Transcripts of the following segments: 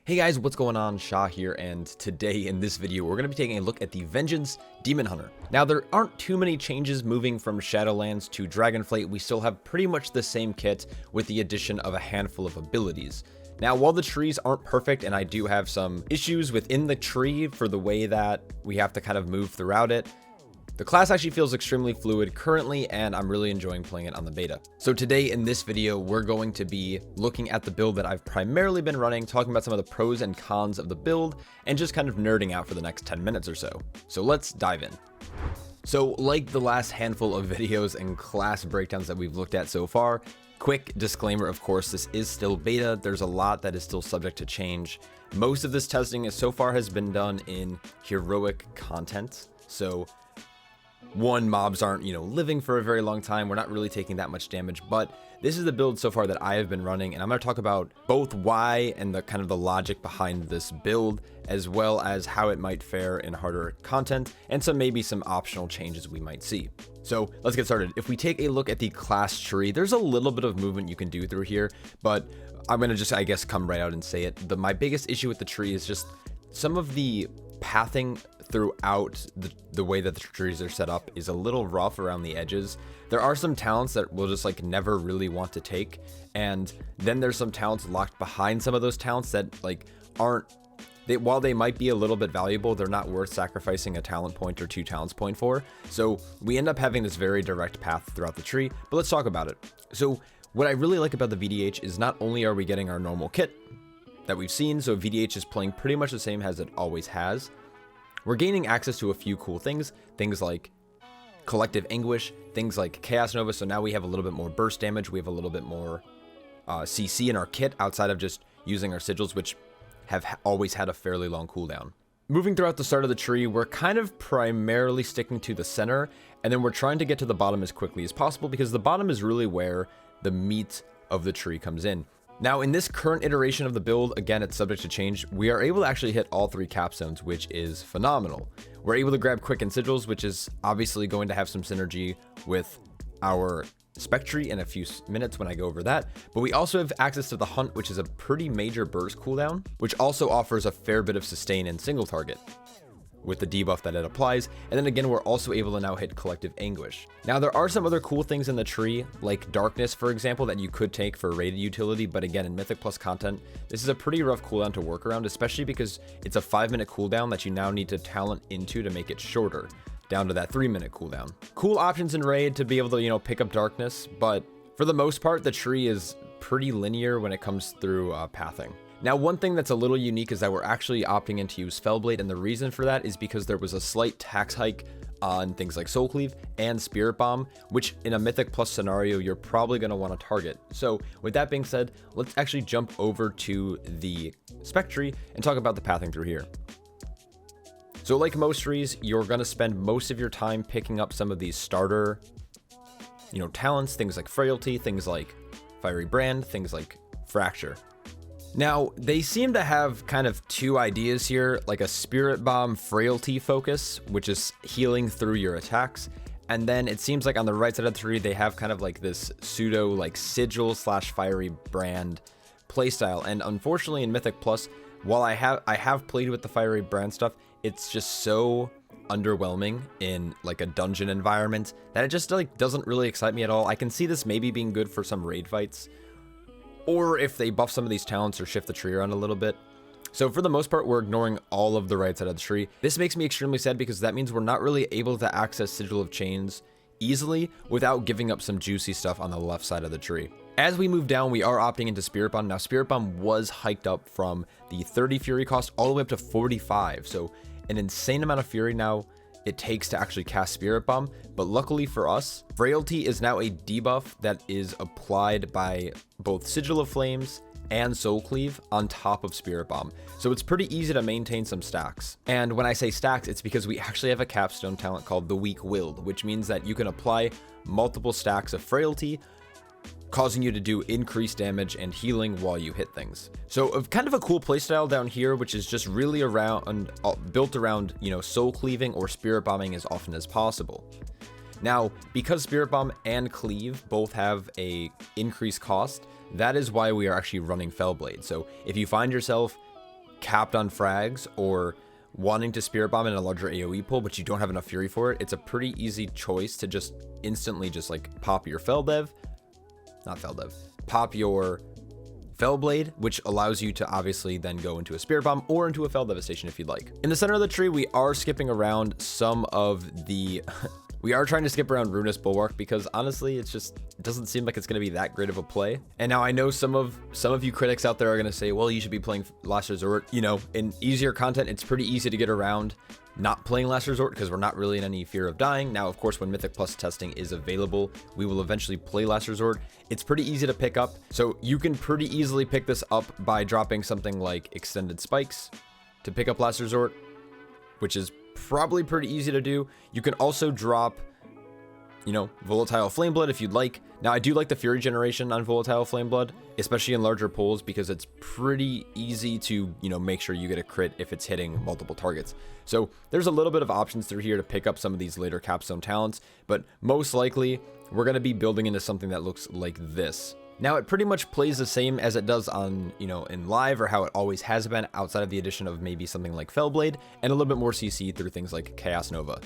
Hey guys, what's going on? Shah here, and today in this video we're going to be taking a look at the Vengeance Demon Hunter. Now there aren't too many changes moving from Shadowlands to Dragonflight. We still have pretty much the same kit with the addition of a handful of abilities. Now while the trees aren't perfect and I do have some issues within the tree for the way that we have to kind of move throughout it, the class actually feels extremely fluid currently, and I'm really enjoying playing it on the beta. So today in this video, we're going to be looking at the build that I've primarily been running, talking about some of the pros and cons of the build, and just kind of nerding out for the next 10 minutes or so. So let's dive in. So like the last handful of videos and class breakdowns that we've looked at so far, quick disclaimer, of course, this is still beta. There's a lot that is still subject to change. Most of this testing so far has been done in heroic content. So mobs aren't, living for a very long time. We're not really taking that much damage, but this is the build so far that I have been running, and I'm going to talk about both why and the kind of the logic behind this build, as well as how it might fare in harder content, and maybe some optional changes we might see. So let's get started. If we take a look at the class tree, there's a little bit of movement you can do through here, but I'm going to just, come right out and say it. My biggest issue with the tree is just some of the pathing throughout the way that the trees are set up is a little rough around the edges. There are some talents that we'll just never really want to take, and then there's some talents locked behind some of those talents that while they might be a little bit valuable, they're not worth sacrificing a talent point or 2 talents point for. So we end up having this very direct path throughout the tree, but let's talk about it. So what I really like about the VDH is not only are we getting our normal kit that we've seen, so VDH is playing pretty much the same as it always has. We're gaining access to a few cool things like Collective Anguish, things like Chaos Nova, so now we have a little bit more burst damage, we have a little bit more CC in our kit outside of just using our sigils, which have always had a fairly long cooldown. Moving throughout the start of the tree, we're kind of primarily sticking to the center, and then we're trying to get to the bottom as quickly as possible, because the bottom is really where the meat of the tree comes in. Now, in this current iteration of the build, again, it's subject to change, we are able to actually hit all 3 capstones, which is phenomenal. We're able to grab Quicken Sigils, which is obviously going to have some synergy with our Spectre in a few minutes when I go over that, but we also have access to the Hunt, which is a pretty major burst cooldown, which also offers a fair bit of sustain in single target with the debuff that it applies. And then again, we're also able to now hit Collective Anguish. Now there are some other cool things in the tree, like Darkness, for example, that you could take for rated utility, but again, in Mythic Plus content, this is a pretty rough cooldown to work around, especially because it's a 5-minute cooldown that you now need to talent into to make it shorter, down to that 3-minute cooldown. Cool options in raid to be able to, pick up Darkness, but for the most part, the tree is pretty linear when it comes through pathing. Now, one thing that's a little unique is that we're actually opting in to use Fellblade, and the reason for that is because there was a slight tax hike on things like Soul Cleave and Spirit Bomb, which in a Mythic Plus scenario, you're probably going to want to target. So with that being said, let's actually jump over to the Spectre and talk about the pathing through here. So like most trees, you're going to spend most of your time picking up some of these starter, talents, things like Frailty, things like Fiery Brand, things like Fracture. Now, they seem to have kind of 2 ideas here, like a Spirit Bomb Frailty focus, which is healing through your attacks. And then it seems like on the right side of the tree, they have kind of like this pseudo Sigil / Fiery Brand playstyle. And unfortunately in Mythic Plus, while I have played with the Fiery Brand stuff, it's just so underwhelming in a dungeon environment that it just doesn't really excite me at all. I can see this maybe being good for some raid fights, or if they buff some of these talents or shift the tree around a little bit. So for the most part, we're ignoring all of the right side of the tree. This makes me extremely sad because that means we're not really able to access Sigil of Chains easily without giving up some juicy stuff on the left side of the tree. As we move down, we are opting into Spirit Bomb. Now, Spirit Bomb was hiked up from the 30 Fury cost all the way up to 45. So an insane amount of Fury now it takes to actually cast Spirit Bomb, but luckily for us, Frailty is now a debuff that is applied by both Sigil of Flames and Soul Cleave on top of Spirit Bomb. So it's pretty easy to maintain some stacks. And when I say stacks, it's because we actually have a capstone talent called the Weak Willed, which means that you can apply multiple stacks of Frailty, causing you to do increased damage and healing while you hit things. So kind of a cool playstyle down here, which is just really built around, soul cleaving or spirit bombing as often as possible. Now, because Spirit Bomb and Cleave both have a increased cost, that is why we are actually running Fellblade. So if you find yourself capped on frags or wanting to Spirit Bomb in a larger AoE pool, but you don't have enough Fury for it, it's a pretty easy choice to just instantly just like pop your pop your Fellblade, which allows you to obviously then go into a Spirit Bomb or into a Fell Devastation if you'd like. In the center of the tree, we are skipping around some of the... we are trying to skip around Ruinous Bulwark because honestly, it doesn't seem like it's going to be that great of a play. And now I know some of you critics out there are going to say, well, you should be playing Last Resort. You know, in easier content, it's pretty easy to get around not playing Last Resort because we're not really in any fear of dying. Now, of course, when Mythic Plus testing is available, we will eventually play Last Resort. It's pretty easy to pick up. So you can pretty easily pick this up by dropping something like Extended Spikes to pick up Last Resort, which is probably pretty easy to do. You can also drop, you know, Volatile Flameblood if you'd like. Now, I do like the Fury generation on Volatile Flameblood, especially in larger pools, because it's pretty easy to, you know, make sure you get a crit if it's hitting multiple targets. So there's a little bit of options through here to pick up some of these later capstone talents, but most likely we're going to be building into something that looks like this. Now, it pretty much plays the same as it does on, you know, in live, or how it always has been, outside of the addition of maybe something like Fellblade and a little bit more CC through things like Chaos Nova.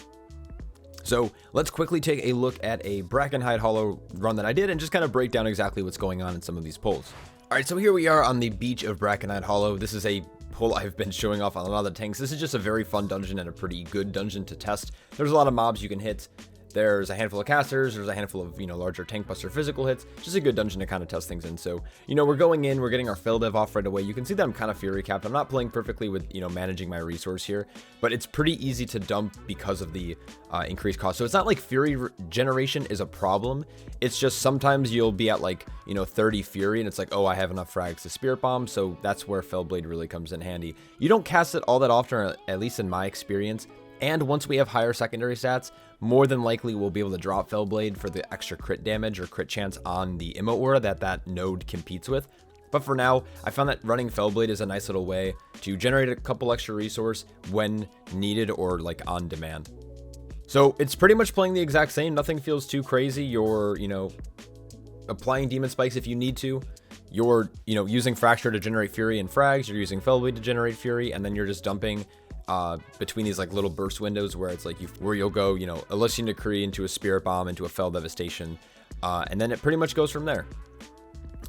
So let's quickly take a look at a Brackenhide Hollow run that I did and just kind of break down exactly what's going on in some of these pulls. All right, so here we are on the beach of Brackenhide Hollow. This is a pull I've been showing off on a lot of the tanks. This is just a very fun dungeon and a pretty good dungeon to test. There's a lot of mobs you can hit. There's a handful of casters, there's a handful of, you know, larger tank buster physical hits. Just a good dungeon to kind of test things in. So, you know, we're going in, we're getting our Fell Dev off right away. You can see that I'm kind of Fury capped. I'm not playing perfectly with, you know, managing my resource here, but it's pretty easy to dump because of the increased cost. So it's not like Fury generation is a problem. It's just sometimes you'll be at like, you know, 30 Fury and it's like, oh, I have enough frags to Spirit Bomb. So that's where Fellblade really comes in handy. You don't cast it all that often, at least in my experience. And once we have higher secondary stats, more than likely we'll be able to drop Fellblade for the extra crit damage or crit chance on the Immo Aura that node competes with. But for now, I found that running Fellblade is a nice little way to generate a couple extra resource when needed or like on demand. So it's pretty much playing the exact same. Nothing feels too crazy. You're, you know, applying Demon Spikes if you need to. You're, you know, using Fracture to generate Fury and frags. You're using Fellblade to generate Fury, and then you're just dumping between these like little burst windows where it's like where you'll go, you know, Elysian Decree into a Spirit Bomb into a Fell Devastation, and then it pretty much goes from there.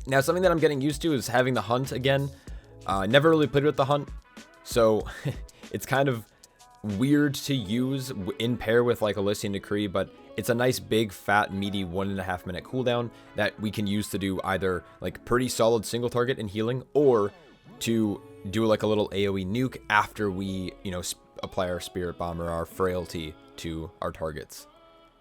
Now, something that I'm getting used to is having the Hunt again. Never really played with the Hunt, so it's kind of weird to use in pair with like Elysian Decree, but it's a nice big fat meaty 1.5 minute cooldown that we can use to do either like pretty solid single target and healing, or to do like a little AoE nuke after we, you know, apply our Spirit Bomb or our Frailty to our targets.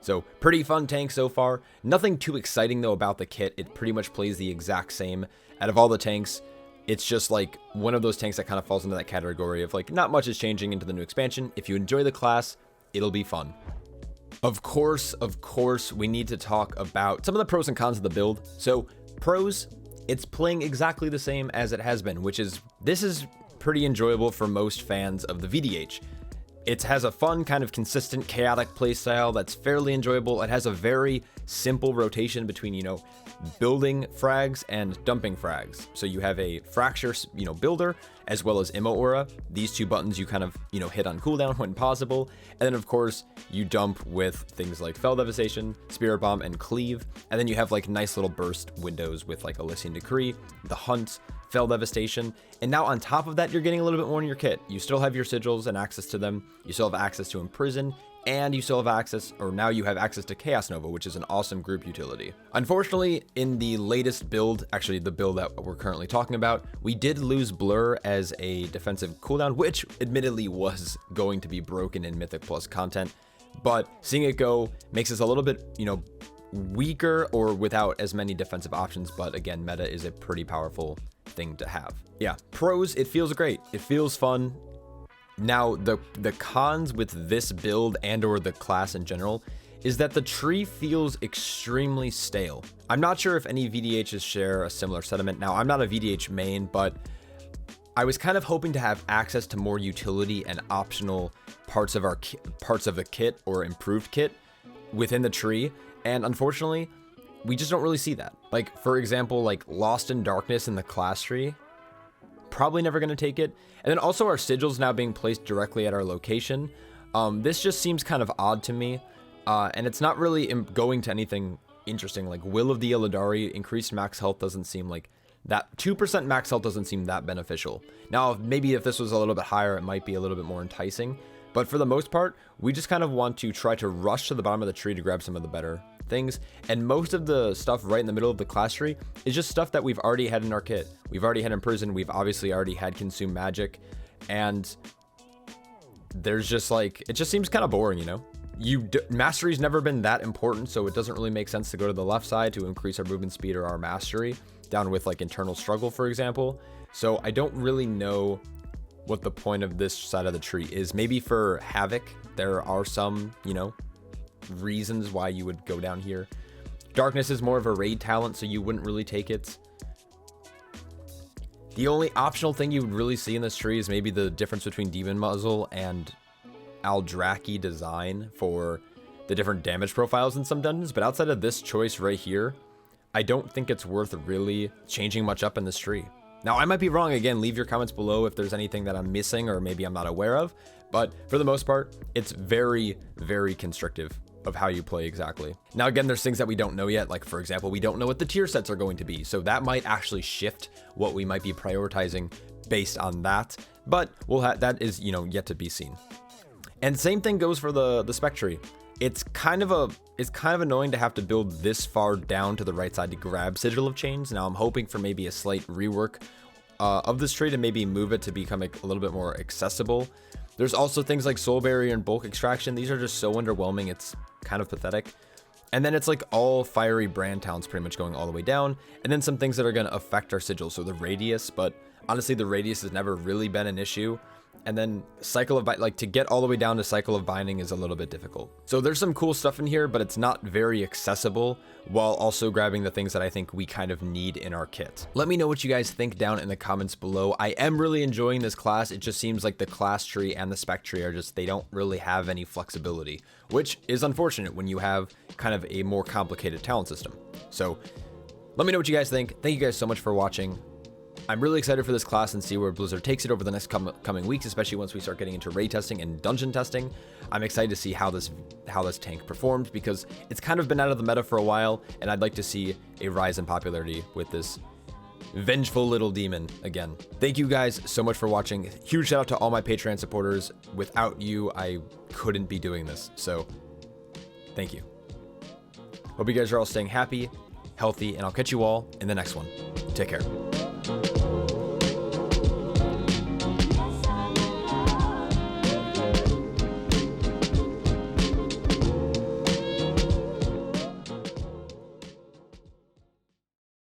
So pretty fun tank so far. Nothing too exciting though about the kit. It pretty much plays the exact same out of all the tanks. It's just like one of those tanks that kind of falls into that category of like not much is changing into the new expansion. If you enjoy the class, it'll be fun. Of course, we need to talk about some of the pros and cons of the build. So pros, it's playing exactly the same as it has been, which is, this is pretty enjoyable for most fans of the VDH. It has a fun, kind of consistent, chaotic playstyle that's fairly enjoyable. It has a very simple rotation between, you know, building frags and dumping frags. So you have a Fracture, you know, builder, as well as Immo Aura. These two buttons you kind of, you know, hit on cooldown when possible. And then, of course, you dump with things like Fell Devastation, Spirit Bomb, and Cleave. And then you have, like, nice little burst windows with, like, Elysian Decree, the Hunt, Fell Devastation, and now on top of that, you're getting a little bit more in your kit. You still have your sigils and access to them. You still have access to Imprison, and you still have access, or now you have access to Chaos Nova, which is an awesome group utility. Unfortunately, in the latest build, actually the build that we're currently talking about, we did lose Blur as a defensive cooldown, which admittedly was going to be broken in Mythic Plus content, but seeing it go makes us a little bit, you know, weaker or without as many defensive options. But again, meta is a pretty powerful thing to have. Yeah, pros, it feels great. It feels fun. Now, the cons with this build and or the class in general is that the tree feels extremely stale. I'm not sure if any VDHs share a similar sentiment. Now, I'm not a VDH main, but I was kind of hoping to have access to more utility and optional parts of the kit or improved kit within the tree, and unfortunately, we just don't really see that. Like, for example, like Lost in Darkness in the class tree, probably never going to take it. And then also our sigils now being placed directly at our location. This just seems kind of odd to me. And it's not really going to anything interesting. Like Will of the Illidari, increased max health doesn't seem like that. 2% max health doesn't seem that beneficial. Now, maybe if this was a little bit higher, it might be a little bit more enticing. But for the most part, we just kind of want to try to rush to the bottom of the tree to grab some of the better things. And most of the stuff right in the middle of the class tree is just stuff that we've already had in our kit. We've already had in prison. We've obviously already had consume magic. And there's just like, it just seems kind of boring, you know? Mastery's never been that important, so it doesn't really make sense to go to the left side to increase our movement speed or our mastery down with like internal struggle, for example. So I don't really know what the point of this side of the tree is. Maybe for Havoc, there are some, you know, reasons why you would go down here. Darkness is more of a raid talent, so you wouldn't really take it. The only optional thing you would really see in this tree is maybe the difference between Demon Muzzle and Aldraki design for the different damage profiles in some dungeons. But outside of this choice right here, I don't think it's worth really changing much up in this tree. Now, I might be wrong. Again, leave your comments below if there's anything that I'm missing or maybe I'm not aware of. But for the most part, it's very, very constrictive of how you play exactly. Now, again, there's things that we don't know yet. Like, for example, we don't know what the tier sets are going to be. So that might actually shift what we might be prioritizing based on that. But that is, you know, yet to be seen. And same thing goes for the spec tree. It's kind of annoying to have to build this far down to the right side to grab Sigil of Chains. Now I'm hoping for maybe a slight rework of this tree to maybe move it to become a little bit more accessible. There's also things like Soul Barrier and Bulk Extraction. These are just so underwhelming. It's kind of pathetic. And then it's like all fiery brand towns pretty much going all the way down. And then some things that are going to affect our sigil. So the radius, but honestly, the radius has never really been an issue. And then Cycle of like to get all the way down to Cycle of Binding is a little bit difficult. So there's some cool stuff in here, but it's not very accessible while also grabbing the things that I think we kind of need in our kit. Let me know what you guys think down in the comments below. I am really enjoying this class. It just seems like the class tree and the spec tree are just, they don't really have any flexibility, which is unfortunate when you have kind of a more complicated talent system. So let me know what you guys think. Thank you guys so much for watching. I'm really excited for this class and see where Blizzard takes it over the next coming weeks, especially once we start getting into raid testing and dungeon testing. I'm excited to see how this tank performed because it's kind of been out of the meta for a while, and I'd like to see a rise in popularity with this vengeful little demon again. Thank you guys so much for watching. Huge shout out to all my Patreon supporters. Without you, I couldn't be doing this, so thank you. Hope you guys are all staying happy, healthy, and I'll catch you all in the next one. Take care.